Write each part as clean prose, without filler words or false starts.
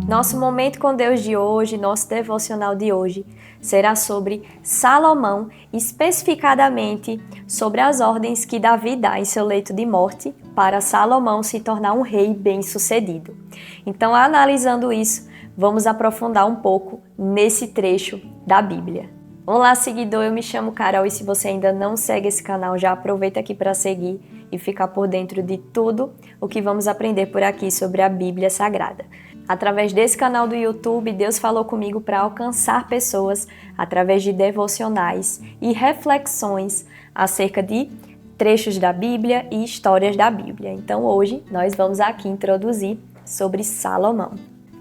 Nosso momento com Deus de hoje, nosso devocional de hoje, será sobre Salomão, especificadamente sobre as ordens que Davi dá em seu leito de morte para Salomão se tornar um rei bem-sucedido. Então, analisando isso, vamos aprofundar um pouco nesse trecho da Bíblia. Olá, seguidor, eu me chamo Carol e se você ainda não segue esse canal, já aproveita aqui para seguir e ficar por dentro de tudo o que vamos aprender por aqui sobre a Bíblia Sagrada. Através desse canal do YouTube, Deus falou comigo para alcançar pessoas através de devocionais e reflexões acerca de trechos da Bíblia e histórias da Bíblia. Então hoje nós vamos aqui introduzir sobre Salomão.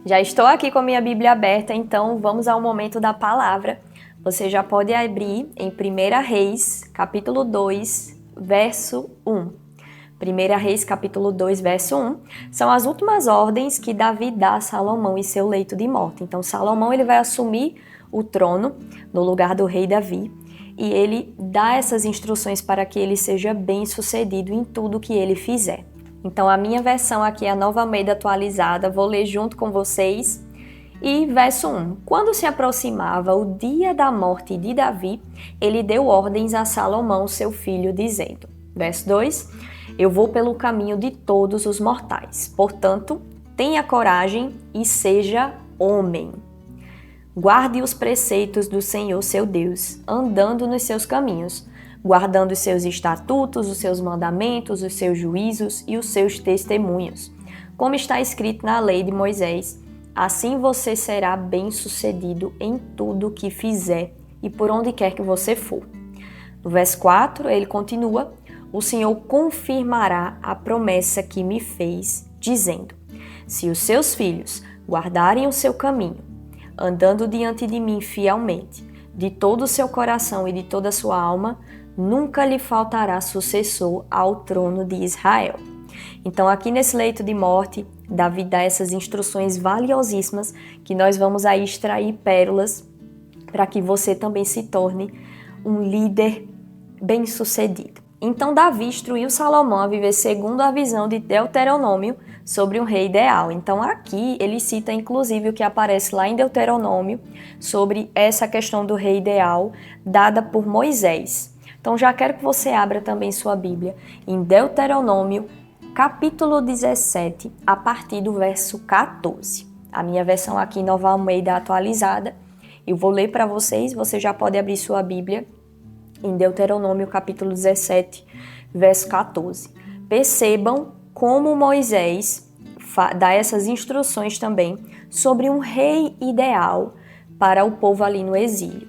Já estou aqui com a minha Bíblia aberta, então vamos ao momento da palavra. Você já pode abrir em 1 Reis, capítulo 2, verso 1. 1 Reis, capítulo 2, verso 1, são as últimas ordens que Davi dá a Salomão em seu leito de morte. Então, Salomão ele vai assumir o trono no lugar do rei Davi e ele dá essas instruções para que ele seja bem-sucedido em tudo que ele fizer. Então, a minha versão aqui é a Nova Almeida atualizada, vou ler junto com vocês. E verso 1, quando se aproximava o dia da morte de Davi, ele deu ordens a Salomão, seu filho, dizendo, verso 2, eu vou pelo caminho de todos os mortais, portanto, tenha coragem e seja homem. Guarde os preceitos do Senhor, seu Deus, andando nos seus caminhos, guardando os seus estatutos, os seus mandamentos, os seus juízos e os seus testemunhos. Como está escrito na lei de Moisés, assim você será bem-sucedido em tudo o que fizer e por onde quer que você for. No verso 4, ele continua, o Senhor confirmará a promessa que me fez, dizendo, se os seus filhos guardarem o seu caminho, andando diante de mim fielmente, de todo o seu coração e de toda a sua alma, nunca lhe faltará sucessor ao trono de Israel. Então, aqui nesse leito de morte, Davi dá essas instruções valiosíssimas que nós vamos aí extrair pérolas para que você também se torne um líder bem-sucedido. Então, Davi instruiu Salomão a viver segundo a visão de Deuteronômio sobre um rei ideal. Então, aqui ele cita inclusive o que aparece lá em Deuteronômio sobre essa questão do rei ideal dada por Moisés. Então, já quero que você abra também sua Bíblia em Deuteronômio, capítulo 17, a partir do verso 14. A minha versão aqui, Nova Almeida atualizada, eu vou ler para vocês, você já pode abrir sua Bíblia em Deuteronômio, capítulo 17, verso 14. Percebam como Moisés dá essas instruções também sobre um rei ideal para o povo ali no exílio.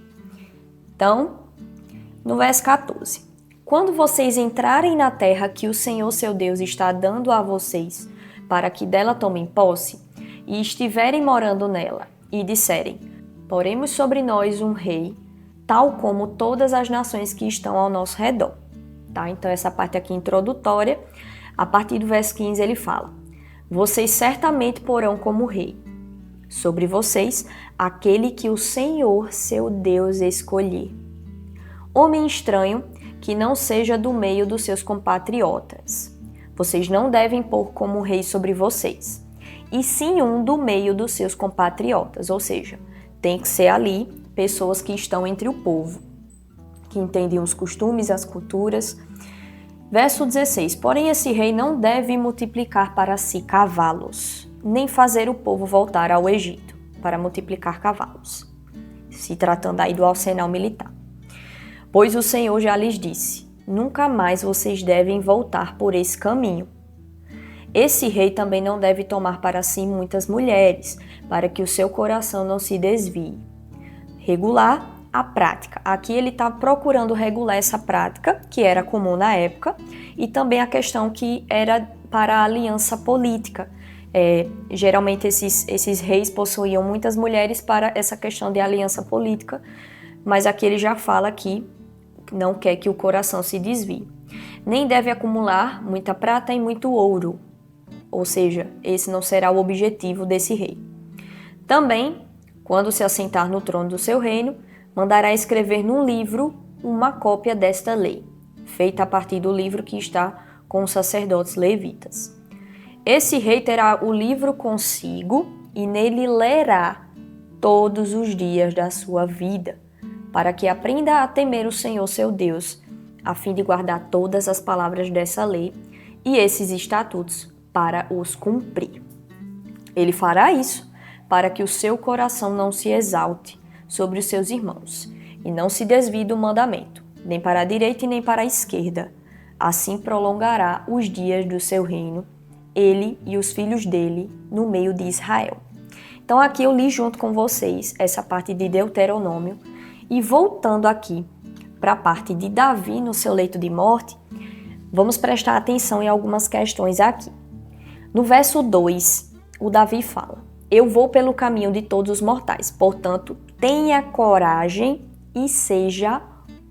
Então, no verso 14. Quando vocês entrarem na terra que o Senhor seu Deus está dando a vocês, para que dela tomem posse, e estiverem morando nela, e disserem, poremos sobre nós um rei, tal como todas as nações que estão ao nosso redor. Tá? Então, essa parte aqui introdutória, a partir do verso 15 ele fala, vocês certamente porão como rei, sobre vocês, aquele que o Senhor seu Deus escolher. Homem estranho, que não seja do meio dos seus compatriotas. Vocês não devem pôr como rei sobre vocês, e sim um do meio dos seus compatriotas, ou seja, tem que ser ali pessoas que estão entre o povo, que entendem os costumes, as culturas. Verso 16, porém esse rei não deve multiplicar para si cavalos, nem fazer o povo voltar ao Egito para multiplicar cavalos, se tratando aí do arsenal militar. Pois o Senhor já lhes disse, nunca mais vocês devem voltar por esse caminho. Esse rei também não deve tomar para si muitas mulheres, para que o seu coração não se desvie. Regular a prática. Aqui ele está procurando regular essa prática, que era comum na época, e também a questão que era para a aliança política. Geralmente esses reis possuíam muitas mulheres para essa questão de aliança política, mas aqui ele já fala que não quer que o coração se desvie. Nem deve acumular muita prata e muito ouro, ou seja, esse não será o objetivo desse rei. Também, quando se assentar no trono do seu reino, mandará escrever num livro uma cópia desta lei, feita a partir do livro que está com os sacerdotes levitas. Esse rei terá o livro consigo e nele lerá todos os dias da sua vida, para que aprenda a temer o Senhor seu Deus, a fim de guardar todas as palavras dessa lei e esses estatutos para os cumprir. Ele fará isso para que o seu coração não se exalte sobre os seus irmãos e não se desvie do mandamento, nem para a direita e nem para a esquerda. Assim prolongará os dias do seu reino, ele e os filhos dele, no meio de Israel. Então aqui eu li junto com vocês essa parte de Deuteronômio, e voltando aqui para a parte de Davi no seu leito de morte, vamos prestar atenção em algumas questões aqui. No verso 2, o Davi fala: eu vou pelo caminho de todos os mortais, portanto, tenha coragem e seja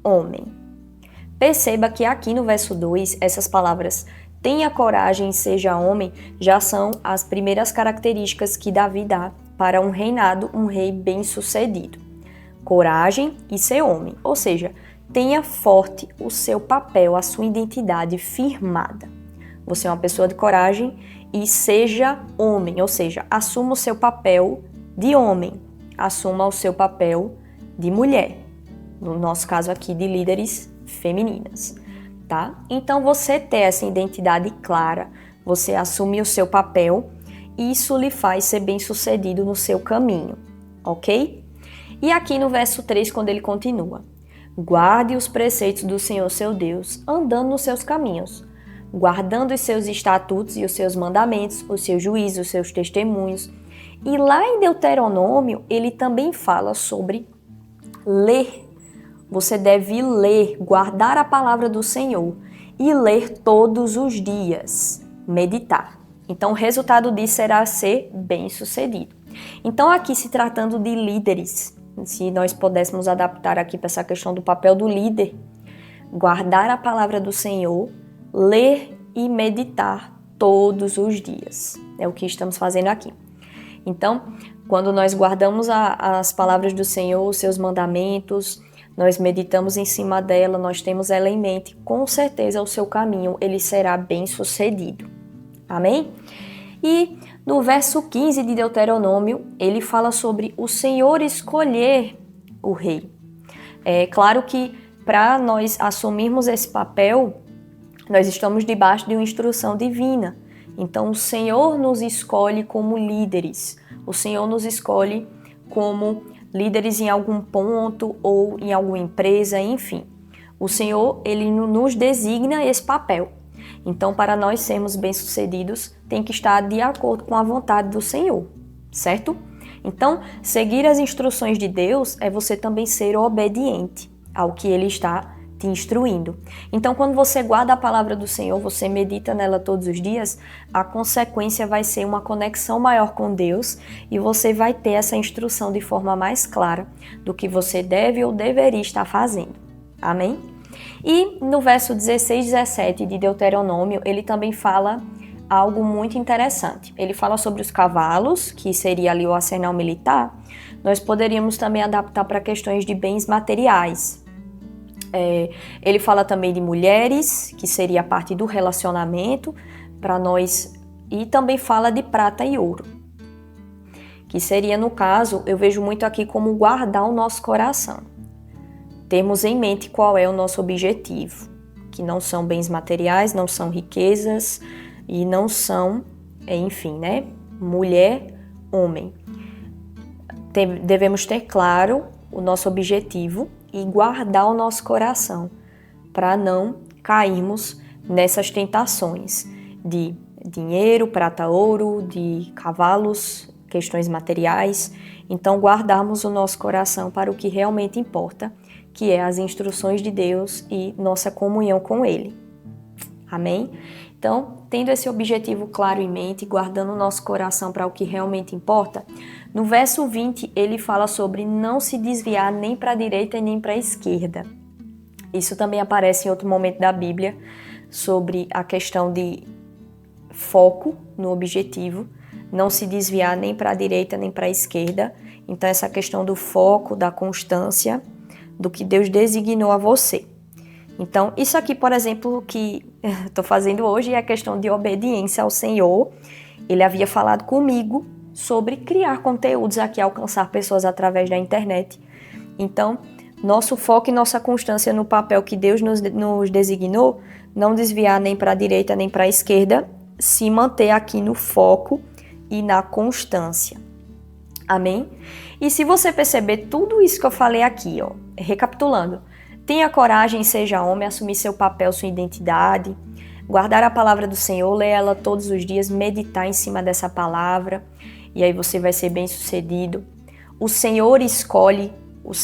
homem. Perceba que aqui no verso 2, essas palavras tenha coragem e seja homem já são as primeiras características que Davi dá para um reinado, um rei bem-sucedido. Coragem e ser homem, ou seja, tenha forte o seu papel, a sua identidade firmada. Você é uma pessoa de coragem e seja homem, ou seja, assuma o seu papel de homem, assuma o seu papel de mulher, no nosso caso aqui de líderes femininas, tá? Então você ter essa identidade clara, você assumir o seu papel, isso lhe faz ser bem-sucedido no seu caminho, ok? E aqui no verso 3, quando ele continua: guarde os preceitos do Senhor seu Deus, andando nos seus caminhos, guardando os seus estatutos e os seus mandamentos, os seus juízos, os seus testemunhos. E lá em Deuteronômio, ele também fala sobre ler. Você deve ler, guardar a palavra do Senhor e ler todos os dias, meditar. Então o resultado disso será ser bem-sucedido. Então aqui, se tratando de líderes, se nós pudéssemos adaptar aqui para essa questão do papel do líder, guardar a palavra do Senhor, ler e meditar todos os dias. É o que estamos fazendo aqui. Então, quando nós guardamos as palavras do Senhor, os seus mandamentos, nós meditamos em cima dela, nós temos ela em mente, com certeza o seu caminho ele será bem sucedido. Amém? E no verso 15 de Deuteronômio, ele fala sobre o Senhor escolher o rei. É claro que para nós assumirmos esse papel, nós estamos debaixo de uma instrução divina. Então o Senhor nos escolhe como líderes. O Senhor nos escolhe como líderes em algum ponto ou em alguma empresa, enfim. O Senhor, ele nos designa esse papel. Então, para nós sermos bem-sucedidos, tem que estar de acordo com a vontade do Senhor, certo? Então, seguir as instruções de Deus é você também ser obediente ao que Ele está te instruindo. Então, quando você guarda a palavra do Senhor, você medita nela todos os dias, a consequência vai ser uma conexão maior com Deus e você vai ter essa instrução de forma mais clara do que você deve ou deveria estar fazendo. Amém? E no verso 16 e 17 de Deuteronômio, ele também fala algo muito interessante. Ele fala sobre os cavalos, que seria ali o arsenal militar. Nós poderíamos também adaptar para questões de bens materiais. Ele fala também de mulheres, que seria a parte do relacionamento para nós, e também fala de prata e ouro, que seria, no caso, eu vejo muito aqui como guardar o nosso coração. Termos em mente qual é o nosso objetivo, que não são bens materiais, não são riquezas e não são, enfim, né? Mulher, homem. Devemos ter claro o nosso objetivo e guardar o nosso coração para não cairmos nessas tentações de dinheiro, prata, ouro, de cavalos, questões materiais. Então, guardarmos o nosso coração para o que realmente importa, que é as instruções de Deus e nossa comunhão com Ele. Amém? Então, tendo esse objetivo claro em mente, guardando o nosso coração para o que realmente importa, no verso 20 ele fala sobre não se desviar nem para a direita nem para a esquerda. Isso também aparece em outro momento da Bíblia, sobre a questão de foco no objetivo, não se desviar nem para a direita nem para a esquerda. Então, essa questão do foco, da constância, do que Deus designou a você. Então, isso aqui, por exemplo, que estou fazendo hoje é a questão de obediência ao Senhor. Ele havia falado comigo sobre criar conteúdos aqui, alcançar pessoas através da internet. Então, nosso foco e nossa constância no papel que Deus nos designou, não desviar nem para a direita nem para a esquerda, se manter aqui no foco e na constância. Amém? E se você perceber tudo isso que eu falei aqui, recapitulando, tenha coragem, seja homem, assumir seu papel, sua identidade, guardar a palavra do Senhor, ler ela todos os dias, meditar em cima dessa palavra, e aí você vai ser bem-sucedido. O Senhor escolhe o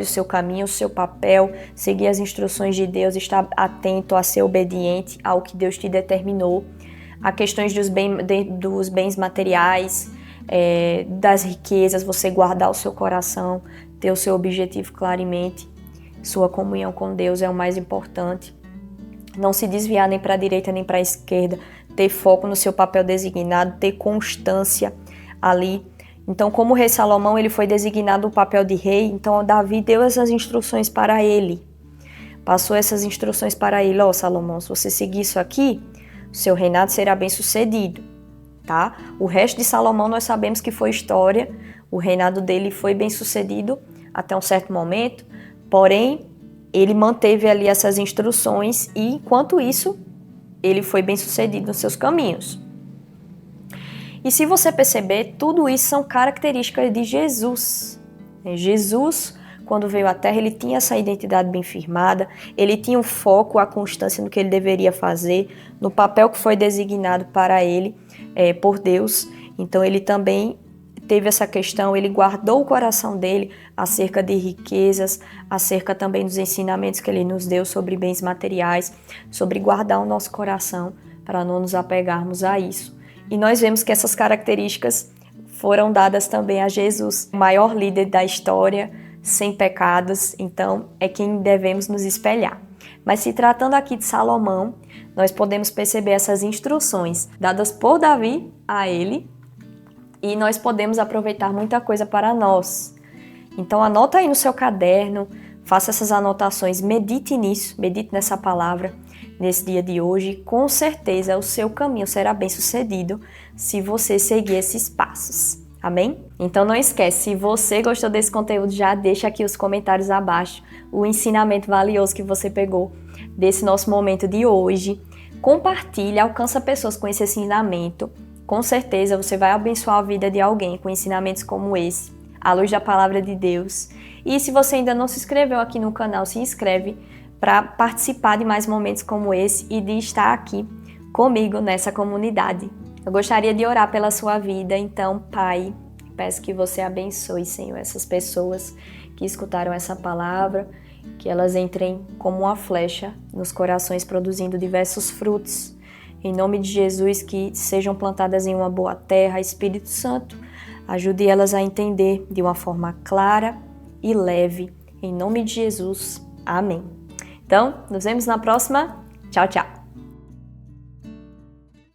seu caminho, o seu papel, seguir as instruções de Deus, estar atento a ser obediente ao que Deus te determinou, a questões dos bens materiais, das riquezas, você guardar o seu coração, ter o seu objetivo claramente, sua comunhão com Deus é o mais importante. Não se desviar nem para a direita nem para a esquerda, ter foco no seu papel designado, ter constância ali. Então, como o rei Salomão, ele foi designado o papel de rei, então Davi deu essas instruções para ele. Passou essas instruções para ele, Salomão, se você seguir isso aqui, o seu reinado será bem sucedido, tá? O resto de Salomão nós sabemos que foi história, o reinado dele foi bem sucedido até um certo momento, porém, ele manteve ali essas instruções e, enquanto isso, ele foi bem sucedido nos seus caminhos. E se você perceber, tudo isso são características de Jesus. Jesus, quando veio à Terra, ele tinha essa identidade bem firmada, ele tinha o foco, a constância no que ele deveria fazer, no papel que foi designado para ele por Deus. Então ele também teve essa questão, ele guardou o coração dele acerca de riquezas, acerca também dos ensinamentos que ele nos deu sobre bens materiais, sobre guardar o nosso coração para não nos apegarmos a isso. E nós vemos que essas características foram dadas também a Jesus, o maior líder da história, sem pecados, então é quem devemos nos espelhar. Mas se tratando aqui de Salomão, nós podemos perceber essas instruções dadas por Davi a ele, e nós podemos aproveitar muita coisa para nós. Então anota aí no seu caderno, faça essas anotações, medite nisso, medite nessa palavra, nesse dia de hoje. Com certeza o seu caminho será bem sucedido se você seguir esses passos. Amém? Então não esquece, se você gostou desse conteúdo, já deixa aqui os comentários abaixo o ensinamento valioso que você pegou desse nosso momento de hoje. Compartilha, alcança pessoas com esse ensinamento. Com certeza você vai abençoar a vida de alguém com ensinamentos como esse, à luz da palavra de Deus. E se você ainda não se inscreveu aqui no canal, se inscreve para participar de mais momentos como esse e de estar aqui comigo nessa comunidade. Eu gostaria de orar pela sua vida, então, Pai, peço que você abençoe, Senhor, essas pessoas que escutaram essa palavra, que elas entrem como uma flecha nos corações, produzindo diversos frutos. Em nome de Jesus, que sejam plantadas em uma boa terra. Espírito Santo, ajude elas a entender de uma forma clara e leve. Em nome de Jesus. Amém. Então, nos vemos na próxima. Tchau, tchau.